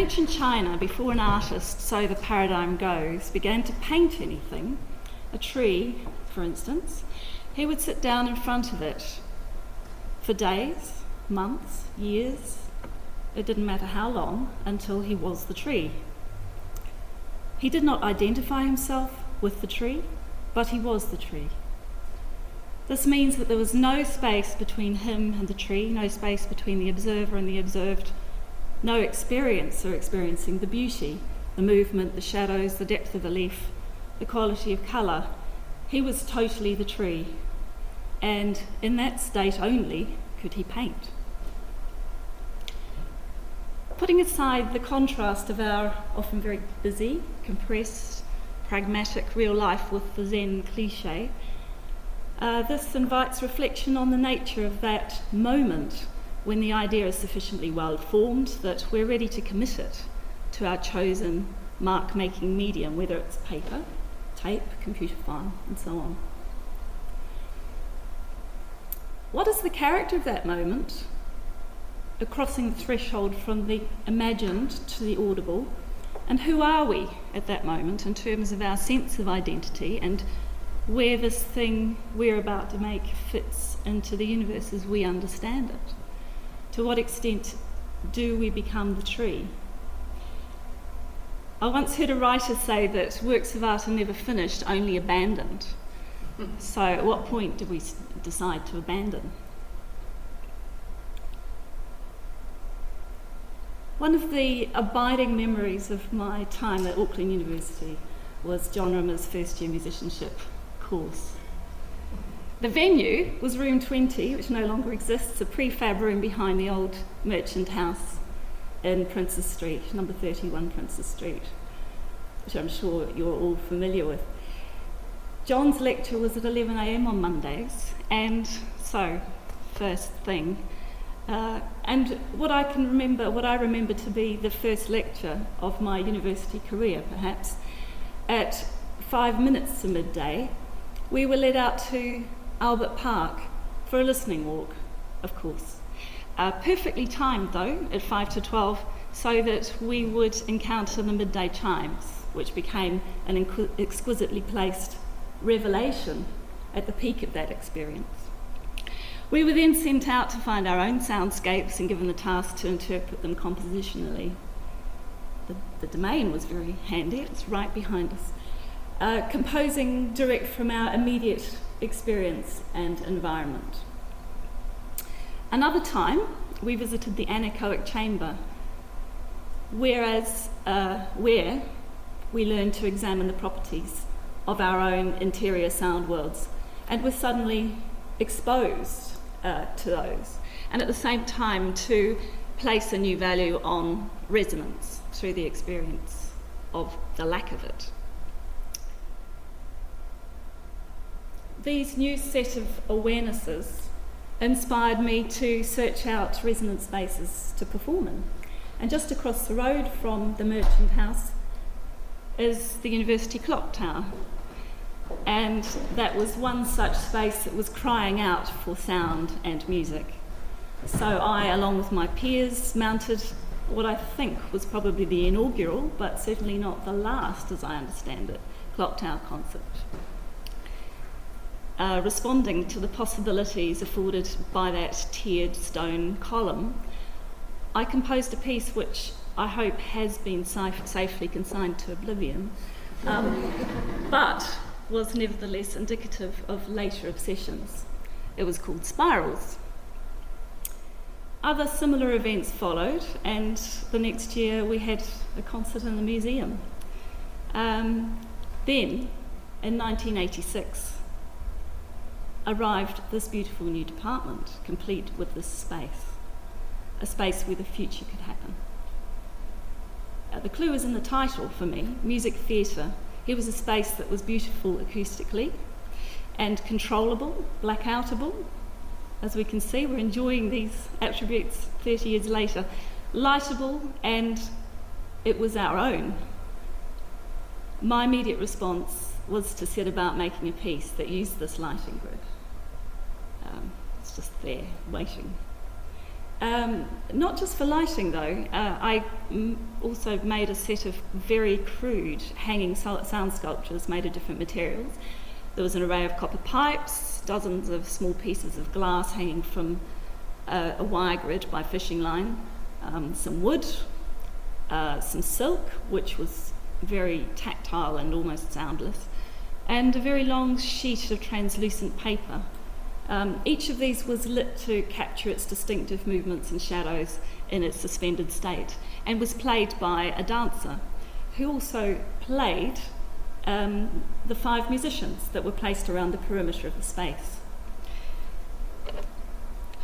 ancient China, before an artist, so the paradigm goes, began to paint anything, a tree, for instance, he would sit down in front of it for days, months, years, it didn't matter how long, until he was the tree. He did not identify himself with the tree, but he was the tree. This means that there was no space between him and the tree, no space between the observer and the observed, no experiencer experiencing the beauty, the movement, the shadows, the depth of the leaf, the quality of colour. He was totally the tree, and in that state only could he paint. Putting aside the contrast of our often very busy, compressed, pragmatic real life with the Zen cliché, this invites reflection on the nature of that moment when the idea is sufficiently well formed that we're ready to commit it to our chosen mark-making medium, whether it's paper, tape, computer file, and so on. What is the character of that moment, crossing the threshold from the imagined to the audible, and who are we at that moment in terms of our sense of identity and where this thing we're about to make fits into the universe as we understand it? To what extent do we become the tree? I once heard a writer say that works of art are never finished, only abandoned. So at what point do we decide to abandon? One of the abiding memories of my time at Auckland University was John Rimmer's first year musicianship course. The venue was room 20, which no longer exists, a prefab room behind the old merchant house in Princes Street, number 31 Princes Street, which I'm sure you're all familiar with. John's lecture was at 11 a.m. on Mondays, and so, first thing, and what I remember to be the first lecture of my university career, perhaps, at 5 minutes to midday, we were led out to Albert Park for a listening walk, of course. Perfectly timed, though, at 5 to 12, so that we would encounter the midday chimes, which became an exquisitely placed revelation at the peak of that experience. We were then sent out to find our own soundscapes and given the task to interpret them compositionally. The domain was very handy, it's right behind us. Composing direct from our immediate experience and environment. Another time, we visited the anechoic chamber, where we learned to examine the properties of our own interior sound worlds, and were suddenly exposed to those, and at the same time to place a new value on resonance through the experience of the lack of it. These new set of awarenesses inspired me to search out resonant spaces to perform in. And just across the road from the Merchant House is the University Clock Tower. And that was one such space that was crying out for sound and music. So I, along with my peers, mounted what I think was probably the inaugural, but certainly not the last, as I understand it, Clock Tower concert. Responding to the possibilities afforded by that tiered stone column, I composed a piece which I hope has been safely consigned to oblivion, but was nevertheless indicative of later obsessions. It was called Spirals. Other similar events followed, and the next year we had a concert in the museum. Then, in 1986, arrived this beautiful new department, complete with this space, a space where the future could happen. The clue is in the title for me, Music Theatre. Here was a space that was beautiful acoustically and controllable, blackoutable. As we can see, we're enjoying these attributes 30 years later. Lightable, and it was our own. My immediate response was to set about making a piece that used this lighting grid. It's just there, waiting. Not just for lighting though, I also made a set of very crude hanging sound sculptures made of different materials. There was an array of copper pipes, dozens of small pieces of glass hanging from a wire grid by fishing line, some wood, some silk, which was very tactile and almost soundless, and a very long sheet of translucent paper. Each of these was lit to capture its distinctive movements and shadows in its suspended state, and was played by a dancer who also played the 5 musicians that were placed around the perimeter of the space,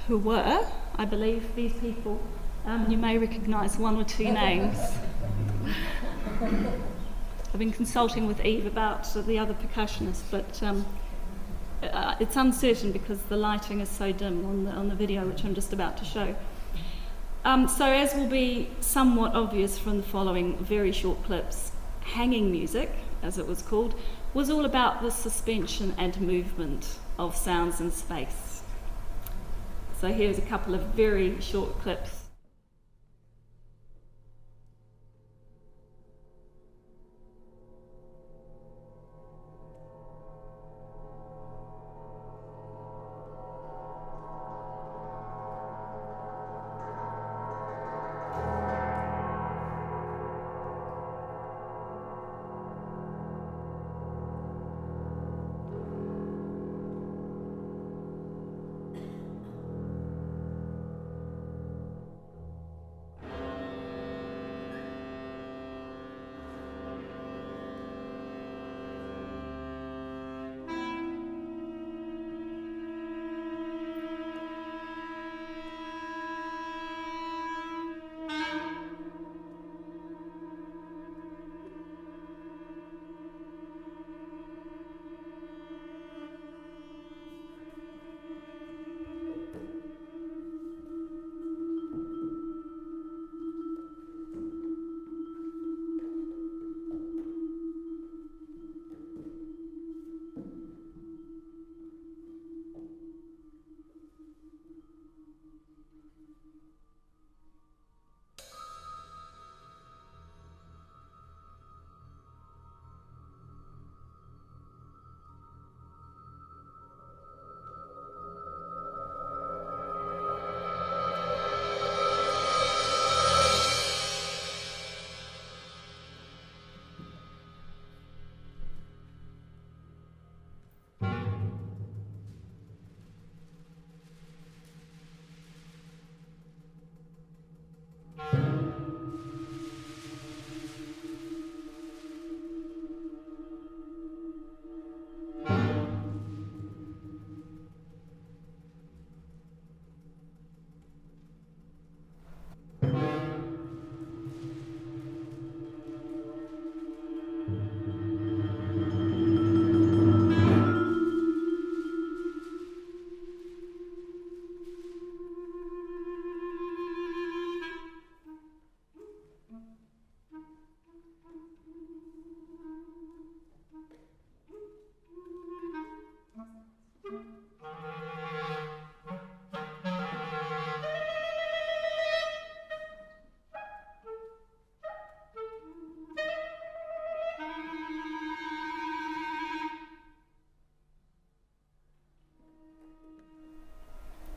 who were, I believe, these people. You may recognise 1 or 2 names. I've been consulting with Eve about the other percussionists, but it's uncertain because the lighting is so dim on the video, which I'm just about to show. So as will be somewhat obvious from the following very short clips, hanging music, as it was called, was all about the suspension and movement of sounds in space. So here's a couple of very short clips.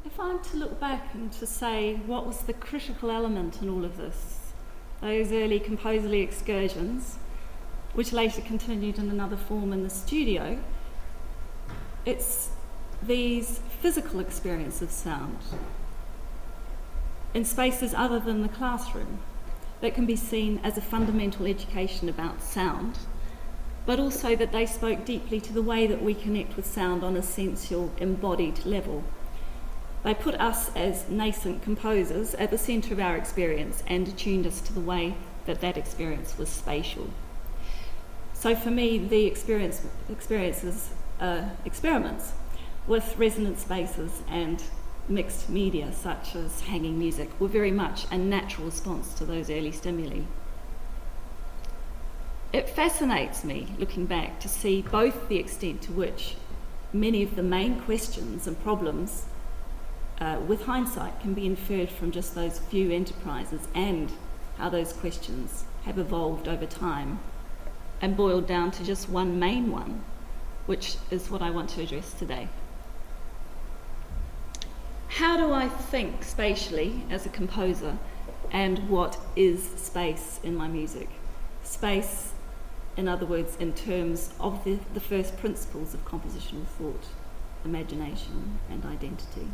If I'm to look back and to say what was the critical element in all of this, those early composerly excursions, which later continued in another form in the studio, it's these physical experiences of sound in spaces other than the classroom that can be seen as a fundamental education about sound, but also that they spoke deeply to the way that we connect with sound on a sensual, embodied level. They put us as nascent composers at the centre of our experience and attuned us to the way that that experience was spatial. So for me, the experiments with resonant spaces and mixed media, such as hanging music, were very much a natural response to those early stimuli. It fascinates me, looking back, to see both the extent to which many of the main questions and problems with hindsight, can be inferred from just those few enterprises and how those questions have evolved over time and boiled down to just one main one, which is what I want to address today. How do I think spatially as a composer, and what is space in my music? Space, in other words, in terms of the first principles of compositional thought, imagination and identity.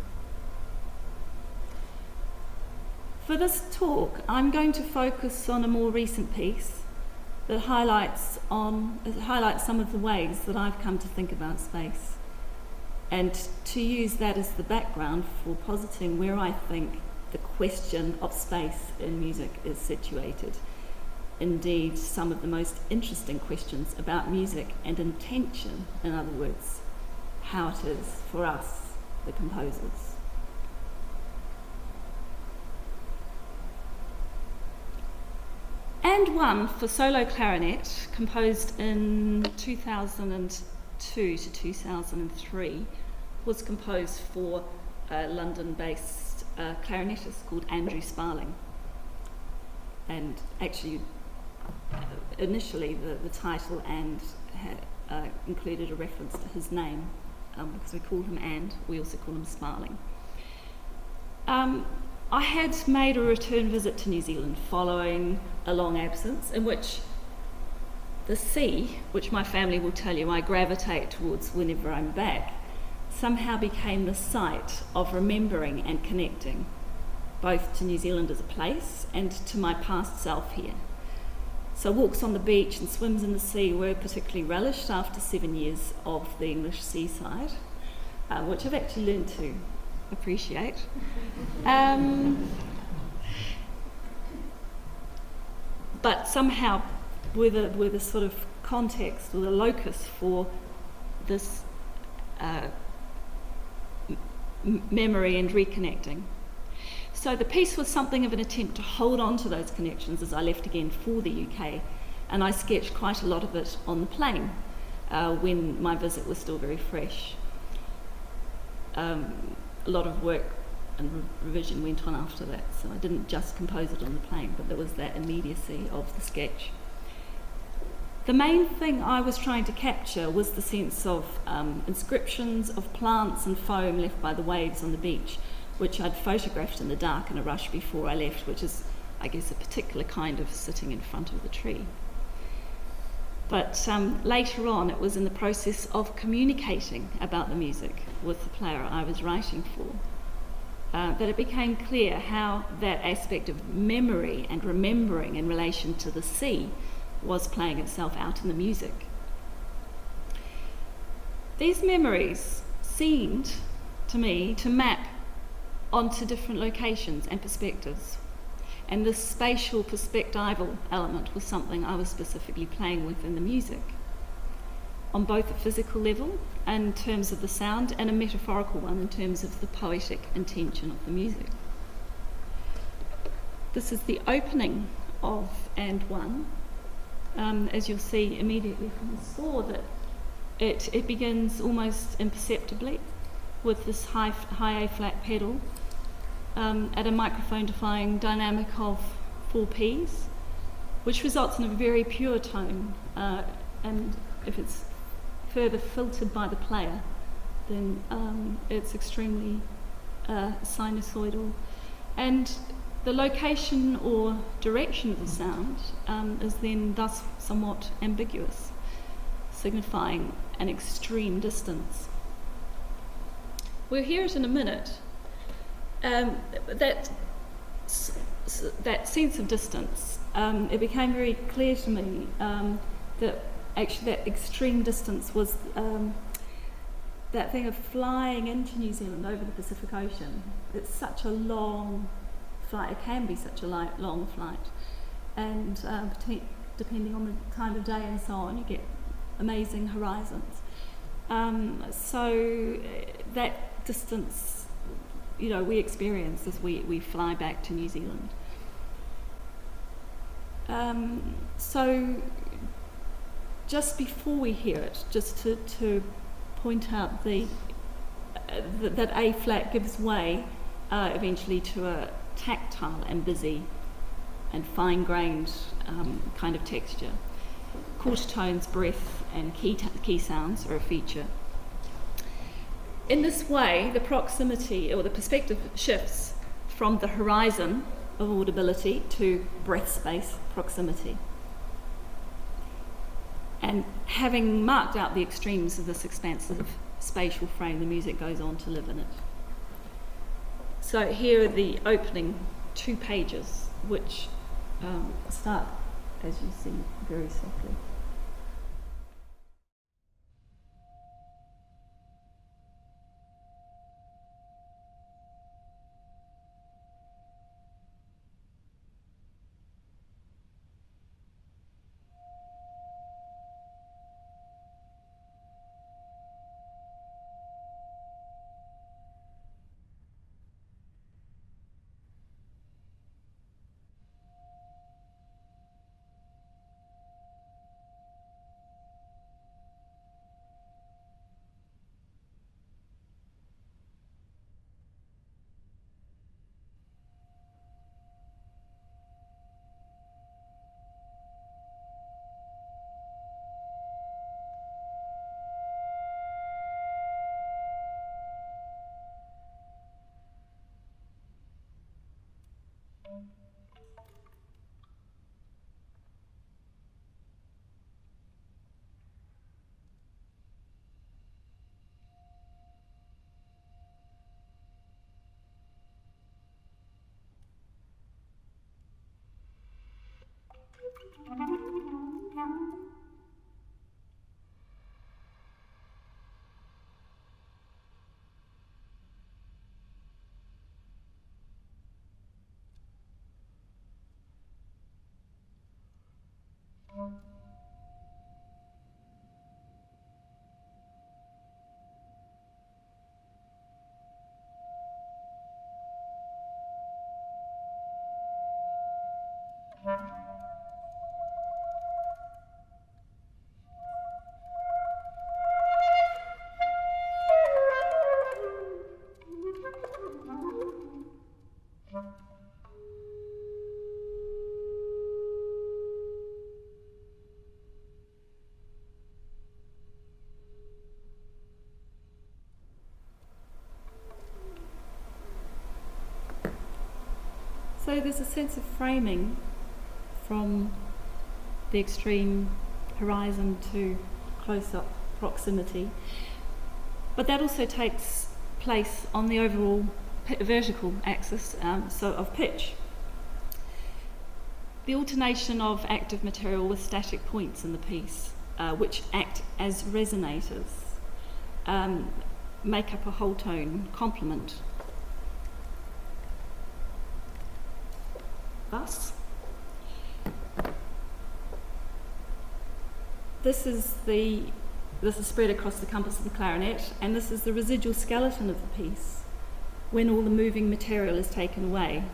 For this talk, I'm going to focus on a more recent piece that highlights some of the ways that I've come to think about space, and to use that as the background for positing where I think the question of space in music is situated. Indeed, some of the most interesting questions about music and intention, in other words, how it is for us, the composers. And one for solo clarinet, composed in 2002 to 2003, was composed for a London-based clarinetist called Andrew Sparling. And actually, initially the title "and" included a reference to his name, because we call him "and", we also call him Sparling. I had made a return visit to New Zealand following a long absence, in which the sea, which my family will tell you I gravitate towards whenever I'm back, somehow became the site of remembering and connecting, both to New Zealand as a place and to my past self here. So walks on the beach and swims in the sea were particularly relished after 7 years of the English seaside, which I've actually learned to appreciate. But somehow with a sort of context or the locus for this memory and reconnecting. So the piece was something of an attempt to hold on to those connections as I left again for the UK, and I sketched quite a lot of it on the plane when my visit was still very fresh. A lot of work and revision went on after that, so I didn't just compose it on the plane, but there was that immediacy of the sketch. The main thing I was trying to capture was the sense of inscriptions of plants and foam left by the waves on the beach, which I'd photographed in the dark in a rush before I left, which is, I guess, a particular kind of sitting in front of the tree. But later on, it was in the process of communicating about the music with the player I was writing for that it became clear how that aspect of memory and remembering in relation to the sea was playing itself out in the music. These memories seemed to me to map onto different locations and perspectives, and this spatial perspectival element was something I was specifically playing with in the music, on both a physical level in terms of the sound and a metaphorical one in terms of the poetic intention of the music. This is the opening of And One. As you'll see immediately from the score, that it begins almost imperceptibly with this high A flat pedal at a microphone-defying dynamic of 4 Ps, which results in a very pure tone, and if it's further filtered by the player, then it's extremely sinusoidal. And the location or direction of the sound is then thus somewhat ambiguous, signifying an extreme distance. We'll hear it in a minute. That sense of distance, it became very clear to me that actually that extreme distance was that thing of flying into New Zealand over the Pacific Ocean. It's such a long flight, it can be such a long flight, and depending on the time of day and so on, you get amazing horizons. So that distance, we experience as we fly back to New Zealand. So just before we hear it, just to point out the that A flat gives way eventually to a tactile and busy and fine-grained kind of texture. Quarter tones, breath, and key sounds are a feature. In this way, the proximity or the perspective shifts from the horizon of audibility to breath space proximity. And having marked out the extremes of this expansive spatial frame, the music goes on to live in it. So here are the opening 2 pages, which start, as you see, very softly. So there's a sense of framing from the extreme horizon to close-up proximity, but that also takes place on the overall vertical axis, so of pitch. The alternation of active material with static points in the piece, which act as resonators, make up a whole tone complement. Thus, this is spread across the compass of the clarinet, and this is the residual skeleton of the piece when all the moving material is taken away.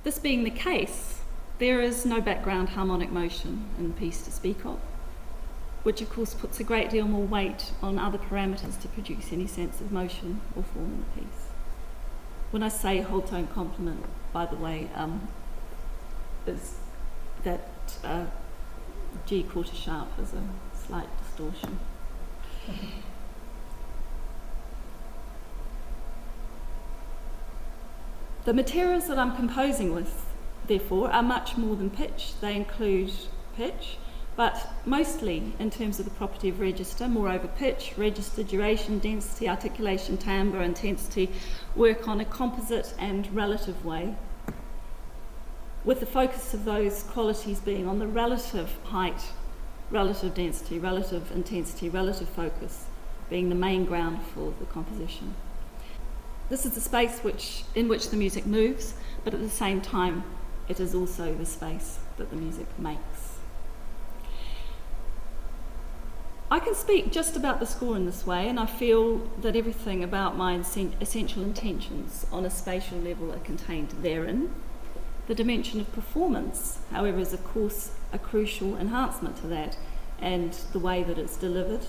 This being the case, there is no background harmonic motion in the piece to speak of, which of course puts a great deal more weight on other parameters to produce any sense of motion or form in the piece. When I say whole tone complement, by the way, is that G quarter sharp has a slight distortion. The materials that I'm composing with, therefore, are much more than pitch. They include pitch, but mostly in terms of the property of register. Moreover, pitch, register, duration, density, articulation, timbre, intensity work on a composite and relative way, with the focus of those qualities being on the relative height, relative density, relative intensity, relative focus being the main ground for the composition. This is the space in which the music moves, but at the same time it is also the space that the music makes. I can speak just about the score in this way, and I feel that everything about my essential intentions on a spatial level are contained therein. The dimension of performance, however, is of course a crucial enhancement to that, and the way that it's delivered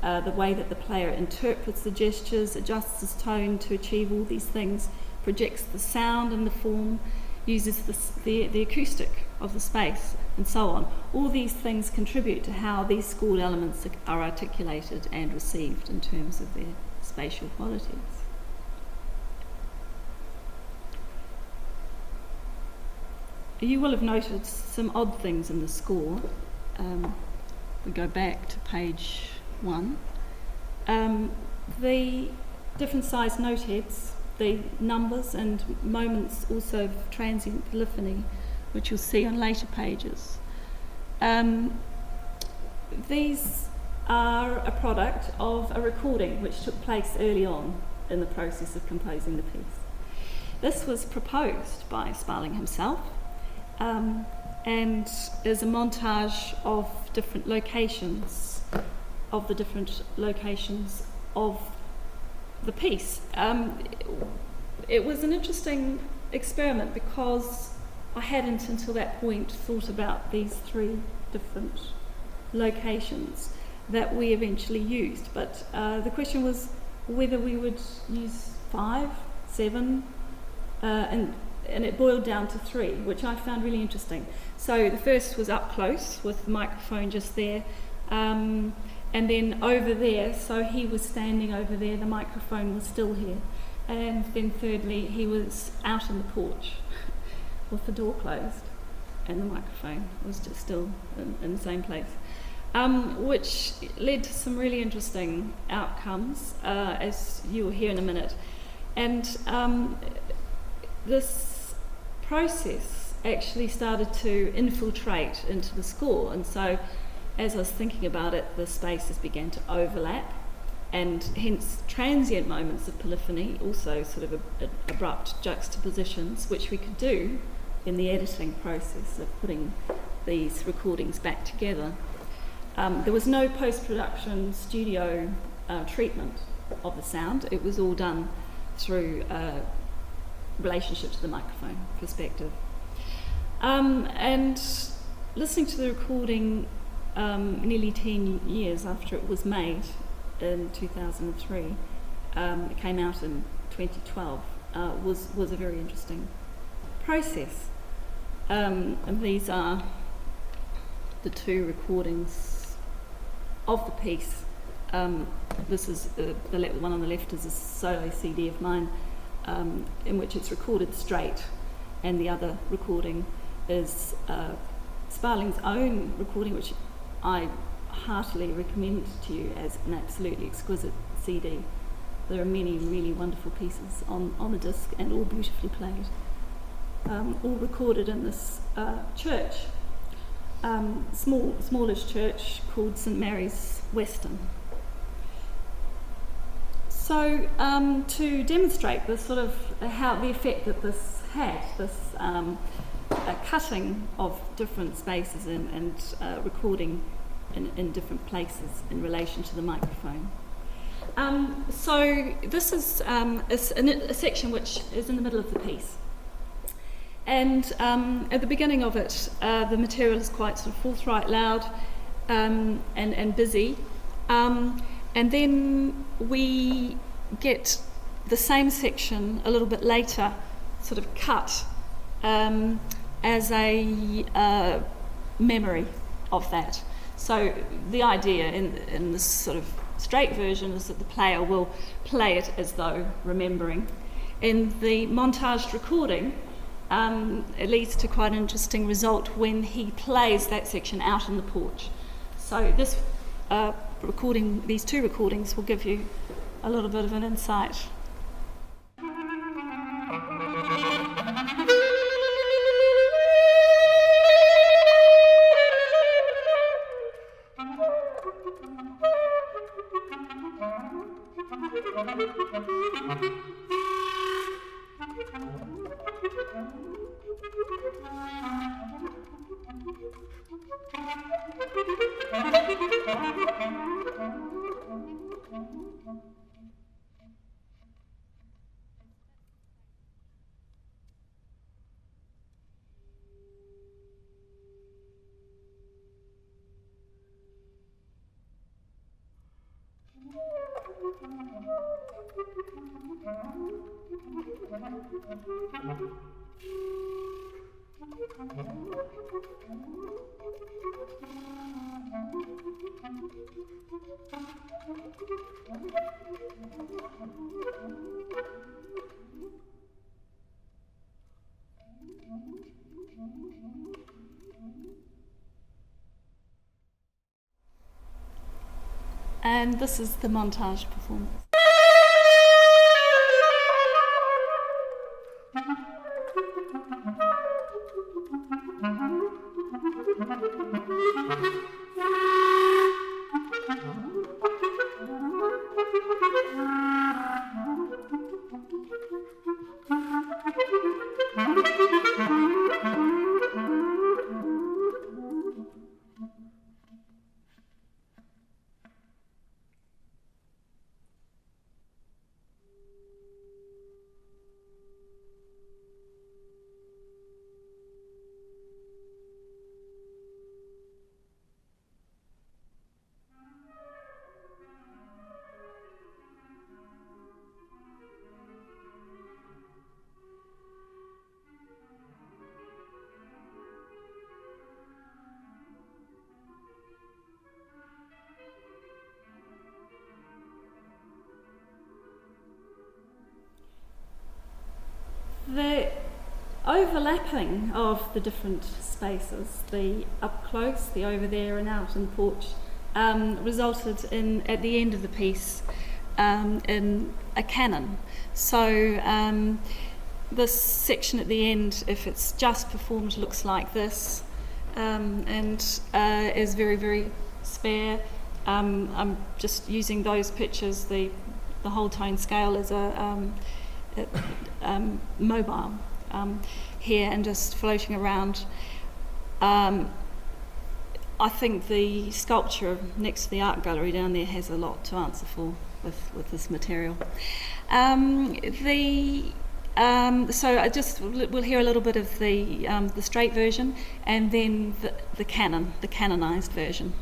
the way that the player interprets the gestures, adjusts his tone to achieve all these things, projects the sound and the form, uses the acoustic of the space, and so on. All these things contribute to how these school elements are articulated and received in terms of their spatial qualities. You will have noted some odd things in the score. We go back to page 1. The different sized note heads, the numbers and moments also of transient polyphony, which you'll see on later pages. These are a product of a recording which took place early on in the process of composing the piece. This was proposed by Sparling himself, and is a montage of different locations, of the different locations of the piece. It was an interesting experiment because I hadn't until that point thought about these 3 different locations that we eventually used, but the question was whether we would use 5, 7, and it boiled down to 3, which I found really interesting. So the first was up close with the microphone just there, and then over there, so he was standing over there, the microphone was still here, and then thirdly he was out on the porch with the door closed and the microphone was just still in the same place, which led to some really interesting outcomes, as you will hear in a minute. And this process actually started to infiltrate into the score, and so as I was thinking about it, the spaces began to overlap, and hence transient moments of polyphony, also sort of abrupt juxtapositions, which we could do in the editing process of putting these recordings back together. There was no post-production studio treatment of the sound. It was all done through relationship to the microphone perspective. And listening to the recording nearly 10 years after it was made in 2003, it came out in 2012, was a very interesting process. And these are the 2 recordings of the piece. This is the one on the left is a solo CD of mine, in which it's recorded straight, and the other recording is Sparling's own recording, which I heartily recommend to you as an absolutely exquisite CD. There are many really wonderful pieces on the disc, and all beautifully played, all recorded in this church, smallish church called St Mary's Weston. So to demonstrate the sort of how the effect that this had, this cutting of different spaces and recording in different places in relation to the microphone. So this is a section which is in the middle of the piece. And at the beginning of it, the material is quite sort of forthright, loud, and busy. And then we get the same section a little bit later, sort of cut as a memory of that. So the idea in this sort of straight version is that the player will play it as though remembering. In the montaged recording, it leads to quite an interesting result when he plays that section out on the porch. So this recording, these 2 recordings, will give you a little bit of an insight. And this is the montage performance. The overlapping of the different spaces, the up close, the over there and out in the porch, resulted in, at the end of the piece, in a canon. So this section at the end, if it's just performed, looks like this, and is very, very spare. I'm just using those pictures. The whole tone scale is a mobile here and just floating around. I think the sculpture next to the art gallery down there has a lot to answer for with this material. So we'll hear a little bit of the straight version and then the canonized version.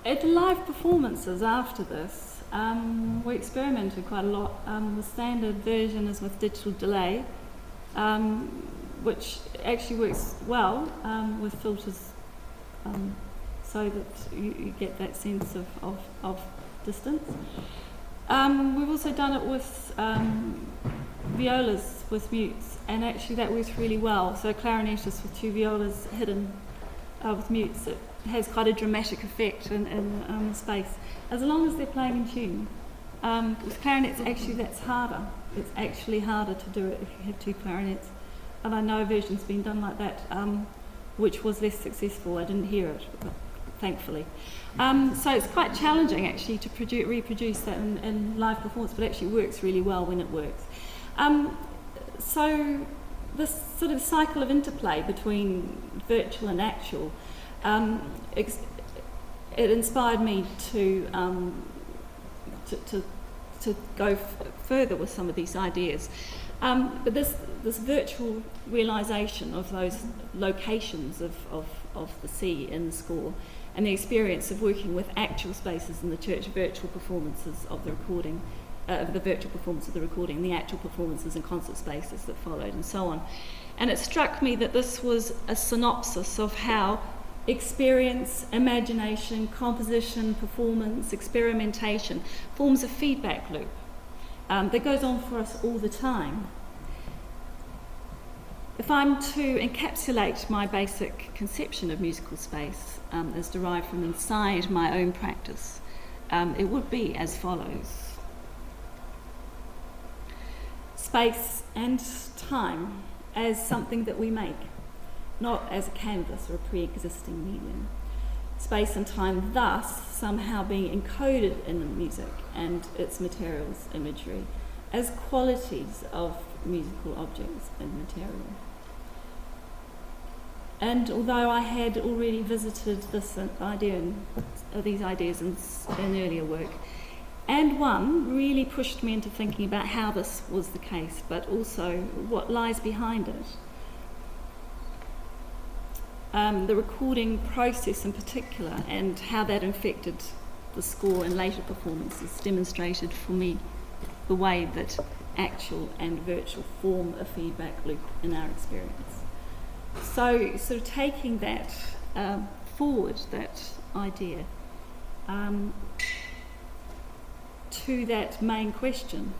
At the live performances after this, we experimented quite a lot. The standard version is with digital delay, which actually works well with filters, so that you get that sense of distance. We've also done it with violas with mutes, and actually that works really well. So clarinetists with two violas hidden with mutes, it has quite a dramatic effect in space, as long as they're playing in tune. With clarinets, actually that's harder. It's actually harder to do it if you have two clarinets. And I know a version's been done like that, which was less successful. I didn't hear it, but thankfully. So it's quite challenging actually to reproduce that in live performance, but actually works really well when it works. So this sort of cycle of interplay between virtual and actual, it inspired me to go further with some of these ideas. But this virtual realisation of those locations of the sea in the score, and the experience of working with actual spaces in the church, virtual performances of the recording, the virtual performance of the recording, the actual performances in concert spaces that followed, and so on. And it struck me that this was a synopsis of how experience, imagination, composition, performance, experimentation forms a feedback loop that goes on for us all the time. If I'm to encapsulate my basic conception of musical space as derived from inside my own practice, it would be as follows. Space and time as something that we make, not as a canvas or a pre-existing medium. Space and time thus somehow being encoded in the music and its materials, imagery, as qualities of musical objects and material. And although I had already visited this idea these ideas in earlier work, and one really pushed me into thinking about how this was the case, but also what lies behind it. The recording process in particular, and how that infected the score in later performances, demonstrated for me the way that actual and virtual form a feedback loop in our experience. So sort of taking that forward, that idea, to that main question,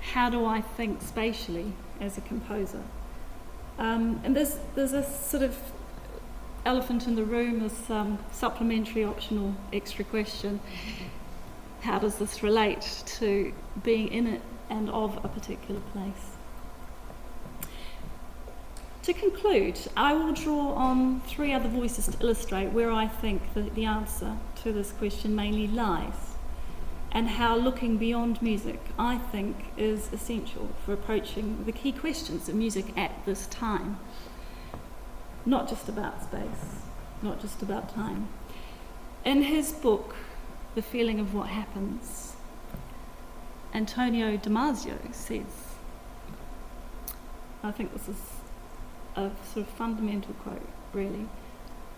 how do I think spatially as a composer? And there's a sort of elephant in the room, this supplementary optional extra question. How does this relate to being in it and of a particular place? To conclude, I will draw on three other voices to illustrate where I think the answer to this question mainly lies, and how looking beyond music, I think, is essential for approaching the key questions of music at this time. Not just about space, not just about time. In his book, The Feeling of What Happens, Antonio Damasio says, I think this is a sort of fundamental quote, really.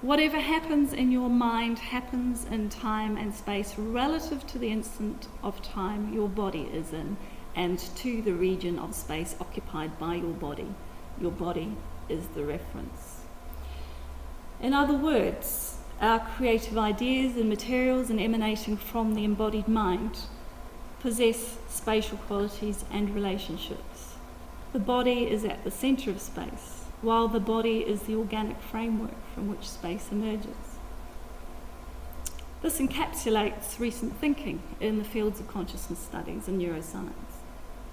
Whatever happens in your mind happens in time and space relative to the instant of time your body is in and to the region of space occupied by your body. Your body is the reference. In other words, our creative ideas and materials and emanating from the embodied mind possess spatial qualities and relationships. The body is at the centre of space, while the body is the organic framework from which space emerges. This encapsulates recent thinking in the fields of consciousness studies and neuroscience,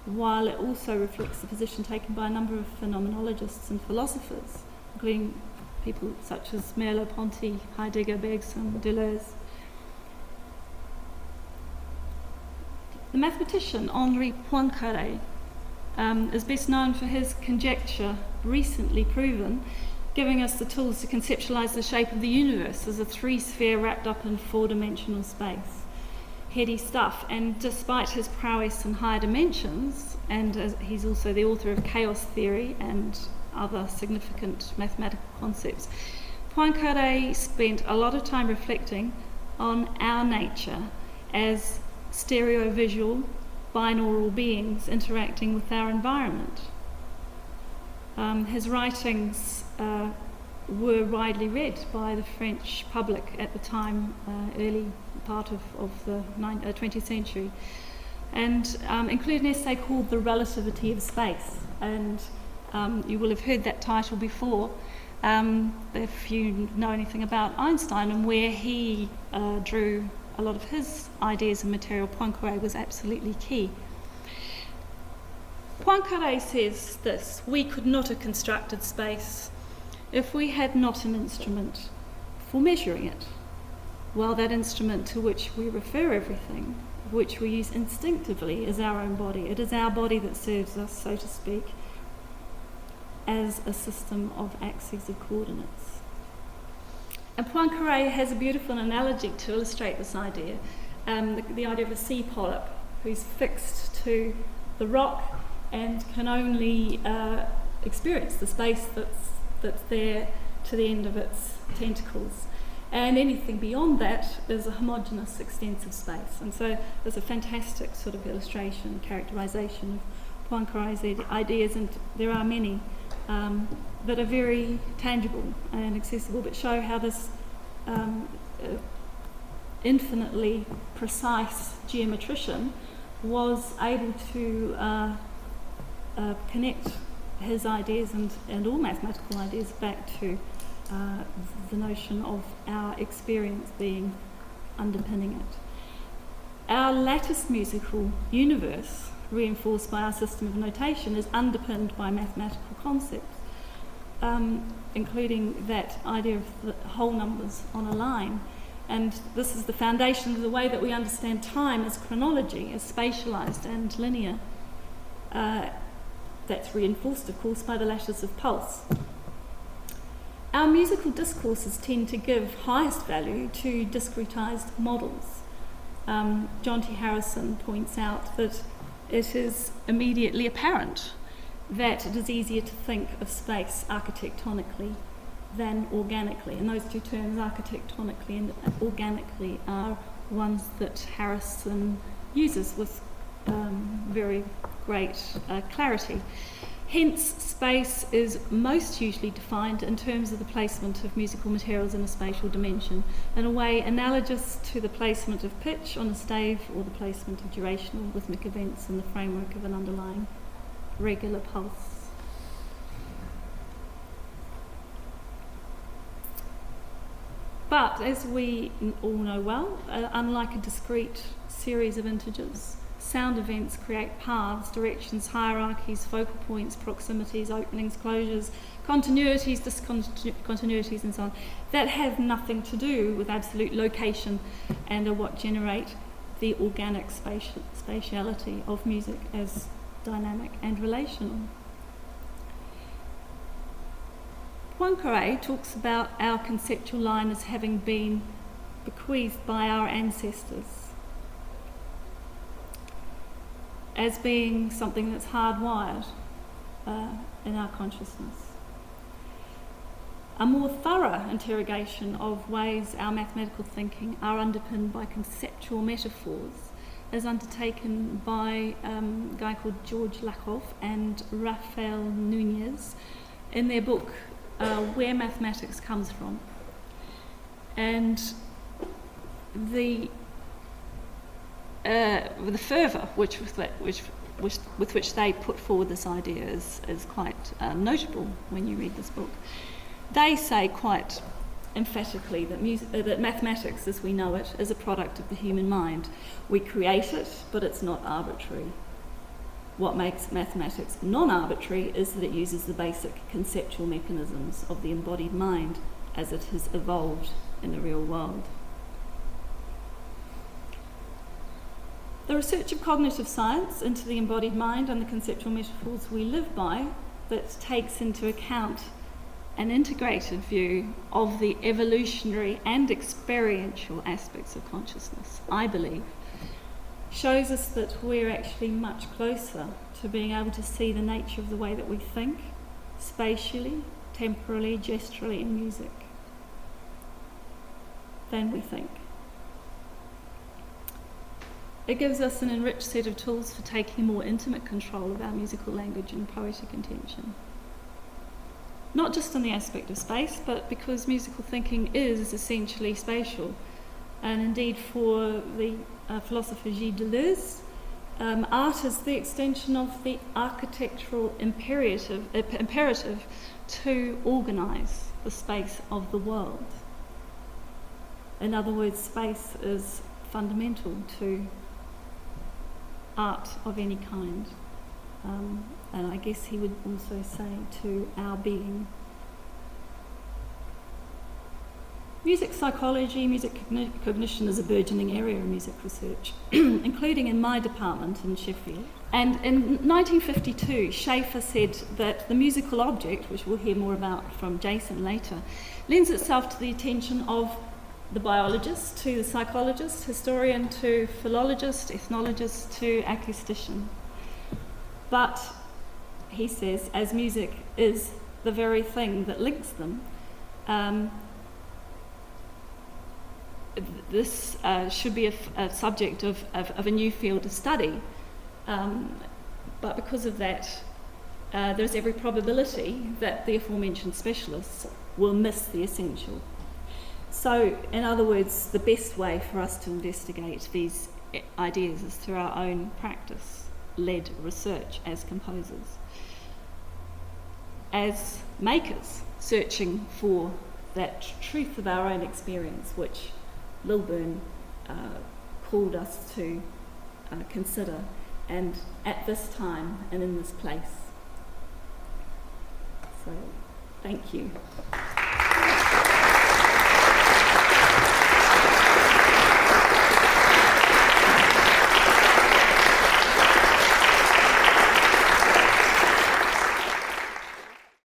while it also reflects the position taken by a number of phenomenologists and philosophers, including people such as Merleau-Ponty, Heidegger, Bergson, Deleuze. The mathematician Henri Poincaré is best known for his conjecture, recently proven, giving us the tools to conceptualise the shape of the universe as a three-sphere wrapped up in four-dimensional space. Heady stuff, and despite his prowess in higher dimensions, and he's also the author of chaos theory and other significant mathematical concepts, Poincaré spent a lot of time reflecting on our nature as stereo-visual, binaural beings interacting with our environment. His writings were widely read by the French public at the time, early part of the 20th century, and include an essay called The Relativity of Space. And you will have heard that title before if you know anything about Einstein and where he drew a lot of his ideas and material. Poincaré was absolutely key. Poincaré says this: we could not have constructed space if we had not an instrument for measuring it, while that instrument to which we refer everything, which we use instinctively, is our own body. It is our body that serves us, so to speak, as a system of axes of coordinates. And Poincaré has a beautiful analogy to illustrate this idea, the idea of a sea polyp who's fixed to the rock and can only experience the space that's there to the end of its tentacles. And anything beyond that is a homogeneous, extensive space. And so there's a fantastic sort of illustration, characterisation of Poincaré's ideas, and there are many that are very tangible and accessible, but show how this infinitely precise geometrician was able to connect his ideas and all mathematical ideas back to the notion of our experience being underpinning it. Our lattice musical universe, reinforced by our system of notation, is underpinned by mathematical concepts, including that idea of the whole numbers on a line. And this is the foundation of the way that we understand time as chronology, as spatialised and linear. That's reinforced, of course, by the lattice of pulse. Our musical discourses tend to give highest value to discretised models. John T. Harrison points out that it is immediately apparent that it is easier to think of space architectonically than organically. And those two terms, architectonically and organically, are ones that Harrison uses with very great clarity. Hence, space is most usually defined in terms of the placement of musical materials in a spatial dimension, in a way analogous to the placement of pitch on a stave or the placement of durational rhythmic events in the framework of an underlying regular pulse. But as we all know well, unlike a discrete series of integers, sound events create paths, directions, hierarchies, focal points, proximities, openings, closures, continuities, discontinuities, and so on, that have nothing to do with absolute location and are what generate the organic spatiality of music as dynamic and relational. Poincaré talks about our conceptual line as having been bequeathed by our ancestors, as being something that's hardwired in our consciousness. A more thorough interrogation of ways our mathematical thinking are underpinned by conceptual metaphors is undertaken by a guy called George Lakoff and Rafael Nunez in their book Where Mathematics Comes From. And the fervour with which they put forward this idea is quite notable when you read this book. They say quite emphatically that mathematics as we know it is a product of the human mind. We create it, but it's not arbitrary. What makes mathematics non-arbitrary is that it uses the basic conceptual mechanisms of the embodied mind as it has evolved in the real world. The research of cognitive science into the embodied mind and the conceptual metaphors we live by that takes into account an integrated view of the evolutionary and experiential aspects of consciousness, I believe, shows us that we're actually much closer to being able to see the nature of the way that we think, spatially, temporally, gesturally in music. than we think. It gives us an enriched set of tools for taking more intimate control of our musical language and poetic intention. Not just in the aspect of space, but because musical thinking is essentially spatial. And indeed, for the philosopher Gilles Deleuze, art is the extension of the architectural imperative to organise the space of the world. In other words, space is fundamental to art of any kind. And I guess he would also say to our being. Music psychology, music cognition is a burgeoning area of music research, including in my department in Sheffield. And in 1952, Schaeffer said that the musical object, which we'll hear more about from Jason later, lends itself to the attention of the biologist, to the psychologist, historian, to philologist, ethnologist, to acoustician. But, he says, as music is the very thing that links them, this should be a subject of a new field of study. But because of that, there's every probability that the aforementioned specialists will miss the essential. So, in other words, the best way for us to investigate these ideas is through our own practice-led research as composers, as makers, searching for that truth of our own experience, which Lilburn called us to consider, and at this time and in this place. So, thank you.